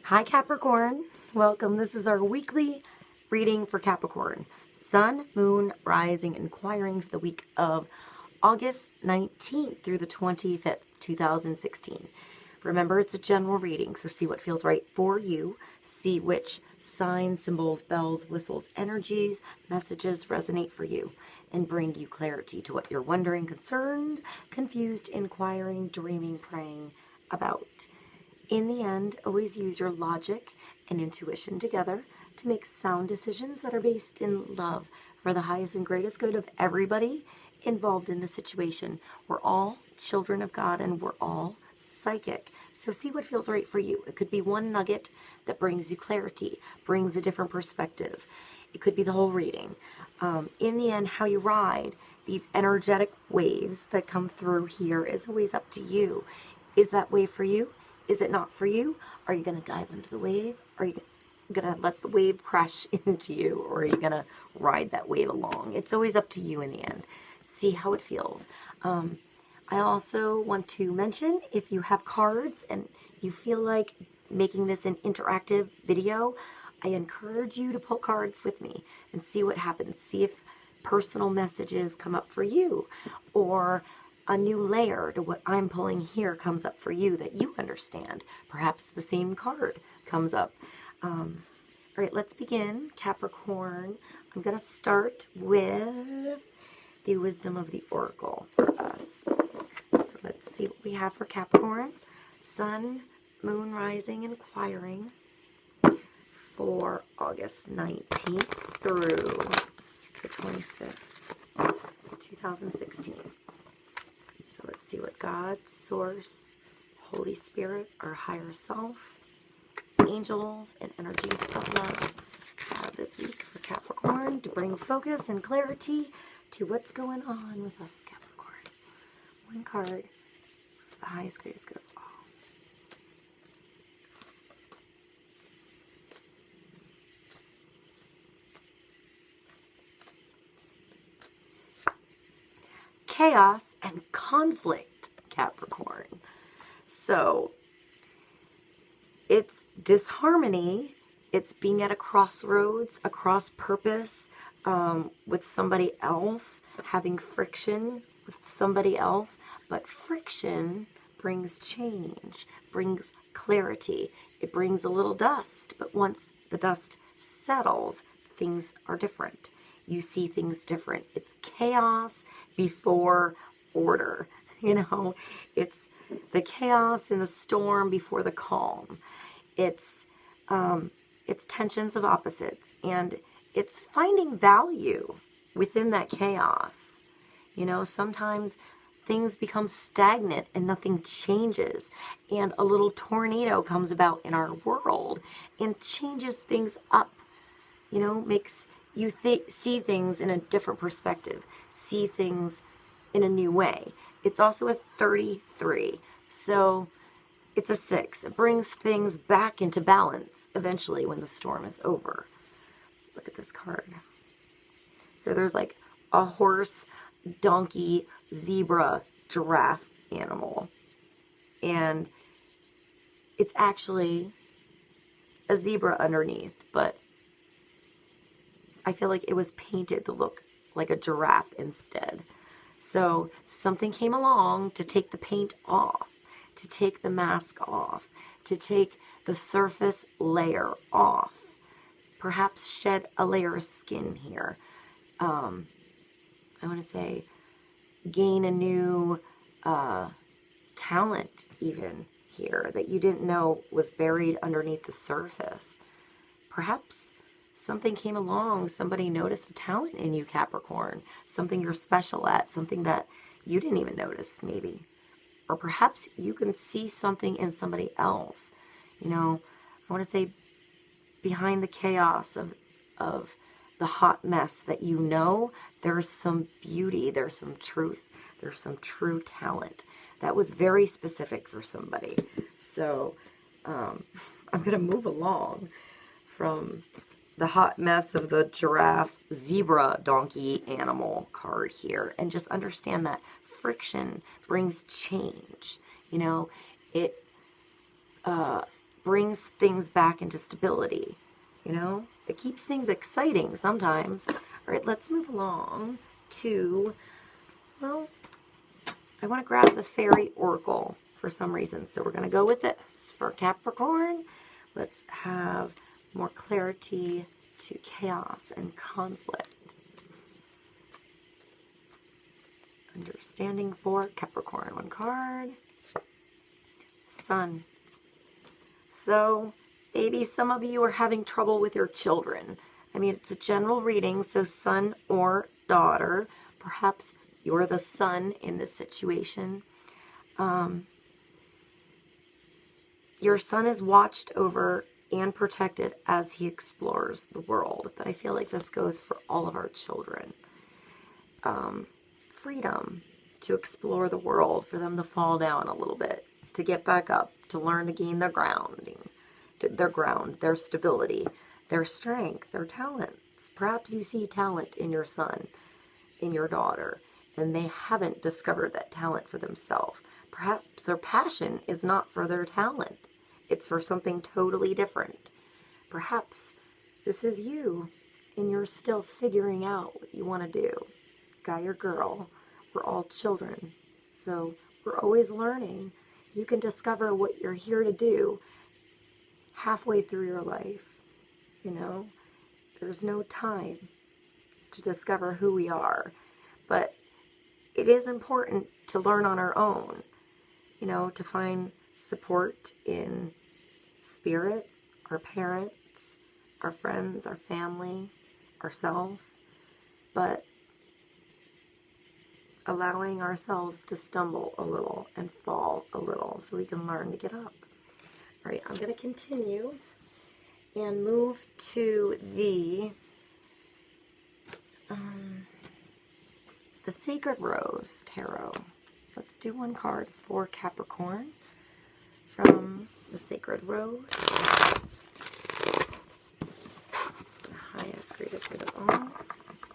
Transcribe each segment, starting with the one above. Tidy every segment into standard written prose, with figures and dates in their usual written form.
Hi Capricorn, welcome. This is our weekly reading for Capricorn. Sun, Moon, Rising, Inquiring for the week of August 19th through the 25th, 2016. Remember, it's a general reading, so see what feels right for you. See which signs, symbols, bells, whistles, energies, messages resonate for you and bring you clarity to what you're wondering, concerned, confused, inquiring, dreaming, praying about. In the end, always use your logic and intuition together to make sound decisions that are based in love for the highest and greatest good of everybody involved in the situation. We're all children of God and we're all psychic. So see what feels right for you. It could be one nugget that brings you clarity, brings a different perspective. It could be the whole reading. In the end, how you ride these energetic waves that come through here is always up to you. Is that wave for you? Is it not for you? Are you going to dive into the wave? Are you going to let the wave crash into you? Or are you going to ride that wave along? It's always up to you in the end. See how it feels. I also want to mention, if you have cards and you feel like making this an interactive video, I encourage you to pull cards with me and see what happens. See if personal messages come up for you, or a new layer to what I'm pulling here comes up for you that you understand. Perhaps the same card comes up. All right, let's begin. Capricorn, I'm going to start with the wisdom of the oracle for us. So let's see what we have for Capricorn. Sun, Moon, Rising, Inquiring for August 19th through the 25th, 2016. So let's see what God, Source, Holy Spirit, our higher self, angels, and energies of love have this week for Capricorn to bring focus and clarity to what's going on with us, Capricorn. One card for the highest, greatest good of all. Chaos and conflict, Capricorn. So it's disharmony, it's being at a crossroads, a cross purpose with somebody else, having friction with somebody else, but friction brings change, brings clarity. It brings a little dust, but once the dust settles, things are different. You see things different. It's chaos before order. You know, it's the chaos and the storm before the calm. It's tensions of opposites, and it's finding value within that chaos. You know, sometimes things become stagnant and nothing changes, and a little tornado comes about in our world and changes things up. You know, makes you see things in a different perspective, see things in a new way. It's also a 33, so it's a 6. It brings things back into balance eventually when the storm is over. Look at this card. So there's like a horse, donkey, zebra, giraffe animal, and it's actually a zebra underneath, but I feel like it was painted to look like a giraffe instead. So something came along to take the paint off, to take the mask off, to take the surface layer off, perhaps shed a layer of skin here. I want to say gain a new talent even here that you didn't know was buried underneath the surface. Perhaps something came along, somebody noticed a talent in you, Capricorn, something you're special at, something that you didn't even notice maybe. Or perhaps you can see something in somebody else. You know, I want to say behind the chaos of the hot mess that you know, there's some beauty, there's some truth, there's some true talent. That was very specific for somebody. So I'm going to move along from the hot mess of the giraffe, zebra, donkey, animal card here, and just understand that friction brings change. You know, it brings things back into stability, you know? It keeps things exciting sometimes. All right, let's move along to, well, I want to grab the Fairy Oracle for some reason. So we're going to go with this. For Capricorn, let's have more clarity to chaos and conflict. Understanding for Capricorn. One card. Sun. So maybe some of you are having trouble with your children. I mean, it's a general reading, so son or daughter. Perhaps you're the son in this situation. Your son is watched over and protected as he explores the world. But I feel like this goes for all of our children. Freedom to explore the world, for them to fall down a little bit, to get back up, to learn to gain their grounding, their stability, their strength, their talents. Perhaps you see talent in your son, in your daughter, and they haven't discovered that talent for themselves. Perhaps their passion is not for their talent. It's for something totally different. Perhaps this is you, and you're still figuring out what you want to do. Guy or girl, we're all children, so we're always learning. You can discover what you're here to do halfway through your life. You know, there's no time to discover who we are, but it is important to learn on our own, you know, to find support in spirit, our parents, our friends, our family, ourselves, but allowing ourselves to stumble a little and fall a little so we can learn to get up. All right, I'm going to continue and move to the Sacred Rose Tarot. Let's do one card for Capricorn from the Sacred Rose. The highest, greatest good of all.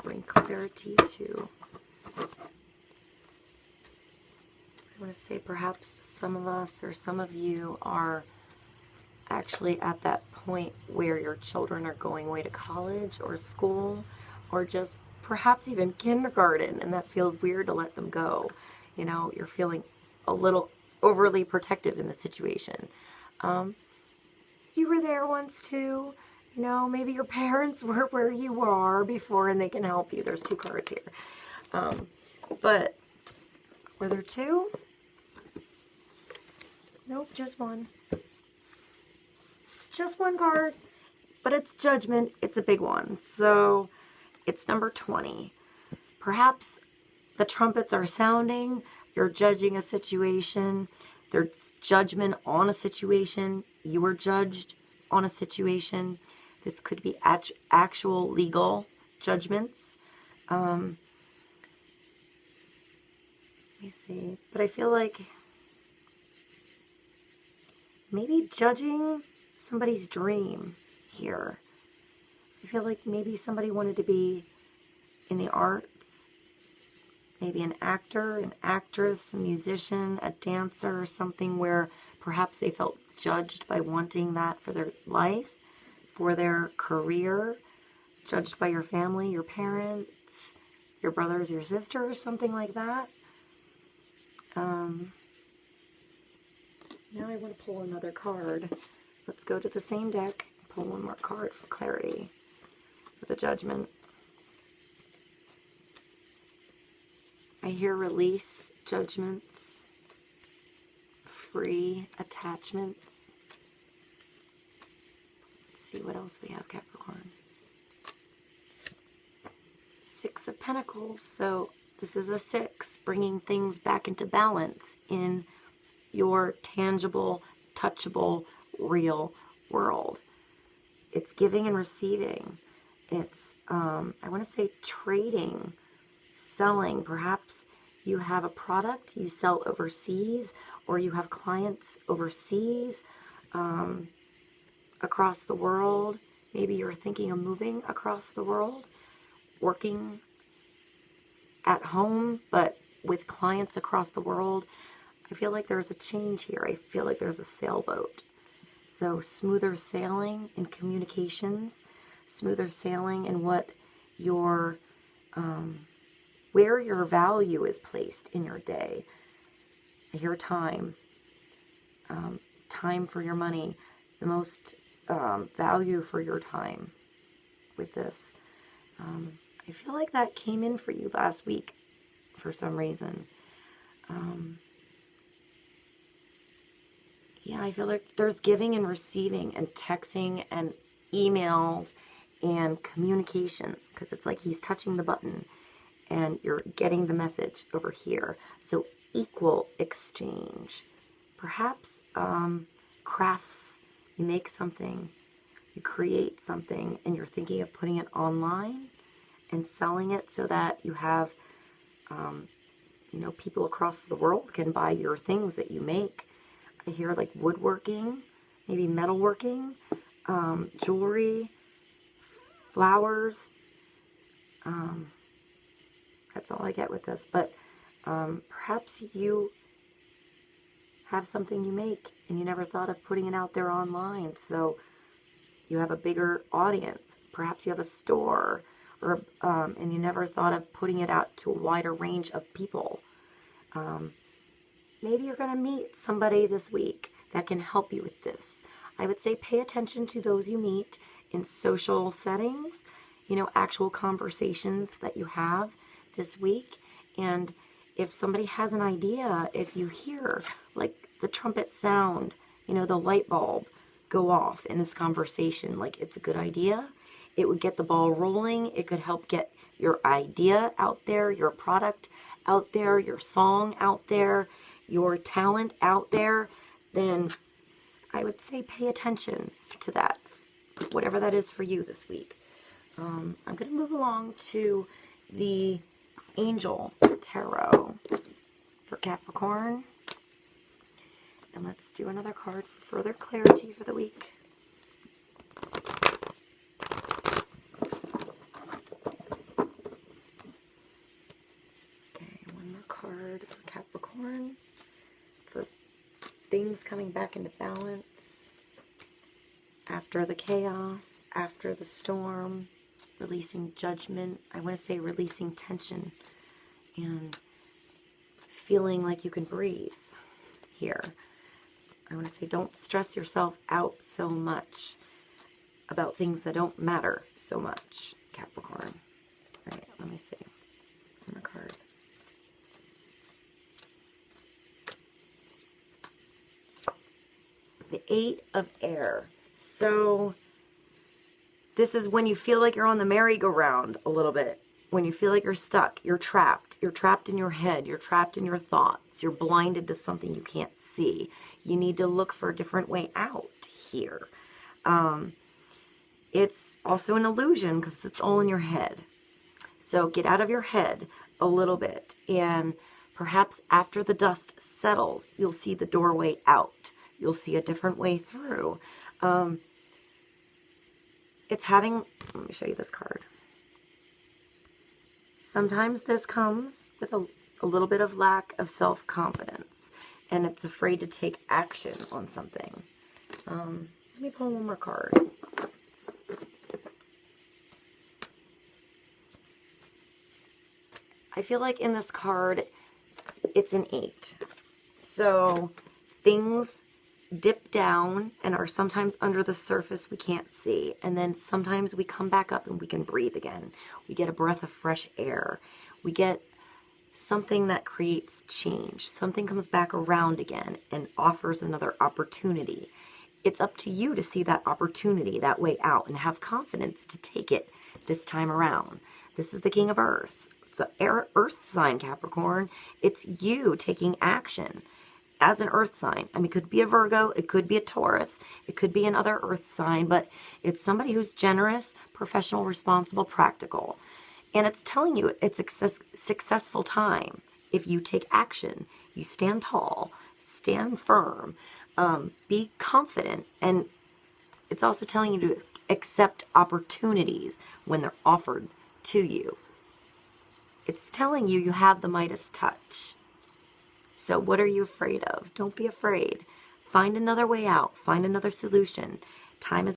Bring clarity to, I want to say perhaps some of us or some of you are actually at that point where your children are going away to college or school or just perhaps even kindergarten, and that feels weird to let them go. You know, you're feeling a little overly protective in the situation. You were there once too. You know, maybe your parents were where you are before and they can help you. There's two cards here. But were there two? Nope, just one. Just one card. But it's Judgment. It's a big one. So it's number 20. Perhaps the trumpets are sounding. You're judging a situation. There's judgment on a situation. You were judged on a situation. This could be actual legal judgments. Let me see. But I feel like maybe judging somebody's dream here. I feel like maybe somebody wanted to be in the arts. Maybe an actor, an actress, a musician, a dancer, or something where perhaps they felt judged by wanting that for their life, for their career, judged by your family, your parents, your brothers, your sisters, something like that. Now I want to pull another card. Let's go to the same deck, pull one more card for clarity, for the Judgment. I hear release, judgments, free attachments. Let's see what else we have, Capricorn. Six of Pentacles. So this is a 6, bringing things back into balance in your tangible, touchable, real world. It's giving and receiving. It's, I want to say trading, selling. Perhaps you have a product you sell overseas, or you have clients overseas, across the world. Maybe you're thinking of moving across the world, working at home, but with clients across the world. I feel like there's a change here. I feel like there's a sailboat So smoother sailing in communications, smoother sailing in what your, where your value is placed in your day. I hear time, time for your money, the most value for your time with this. I feel like that came in for you last week for some reason. Yeah, I feel like there's giving and receiving and texting and emails and communication, because it's like he's touching the button and you're getting the message over here. So equal exchange. Perhaps crafts. You make something, you create something, and you're thinking of putting it online and selling it so that you have, you know, people across the world can buy your things that you make. I hear like woodworking, maybe metalworking, jewelry, flowers. That's all I get with this. But perhaps you have something you make and you never thought of putting it out there online. So you have a bigger audience. Perhaps you have a store, or and you never thought of putting it out to a wider range of people. Maybe you're going to meet somebody this week that can help you with this. I would say pay attention to those you meet in social settings, you know, actual conversations that you have this week. And if somebody has an idea, if you hear like the trumpet sound, you know, the light bulb go off in this conversation, like it's a good idea, it would get the ball rolling. It could help get your idea out there, your product out there, your song out there, your talent out there. Then I would say pay attention to that, whatever that is for you this week. I'm going to move along to the Angel Tarot for Capricorn. And let's do another card for further clarity for the week. Okay, one more card for Capricorn. For things coming back into balance after the chaos, after the storm, releasing judgment. I want to say releasing tension and feeling like you can breathe here. I want to say don't stress yourself out so much about things that don't matter so much, Capricorn. All right, let me see. One more card. The Eight of Air. So this is when you feel like you're on the merry-go-round a little bit. When you feel like you're stuck, you're trapped. You're trapped in your head. You're trapped in your thoughts. You're blinded to something you can't see. You need to look for a different way out here. It's also an illusion because it's all in your head. So get out of your head a little bit. And perhaps after the dust settles, you'll see the doorway out. You'll see a different way through. It's having, let me show you this card. Sometimes this comes with a little bit of lack of self-confidence, and it's afraid to take action on something. Let me pull one more card. I feel like in this card, it's an 8. So things dip down and are sometimes under the surface we can't see, and then sometimes we come back up and we can breathe again. We get a breath of fresh air. We get something that creates change. Something comes back around again and offers another opportunity. It's up to you to see that opportunity, that way out, and have confidence to take it this time around. This is the King of Earth. It's an earth sign, Capricorn. It's you taking action as an earth sign. I mean, it could be a Virgo, it could be a Taurus, it could be another earth sign, but it's somebody who's generous, professional, responsible, practical. And it's telling you it's a successful time if you take action. You stand tall, stand firm, be confident, and it's also telling you to accept opportunities when they're offered to you. It's telling you you have the Midas touch. So what are you afraid of? Don't be afraid. Find another way out. Find another solution. Time is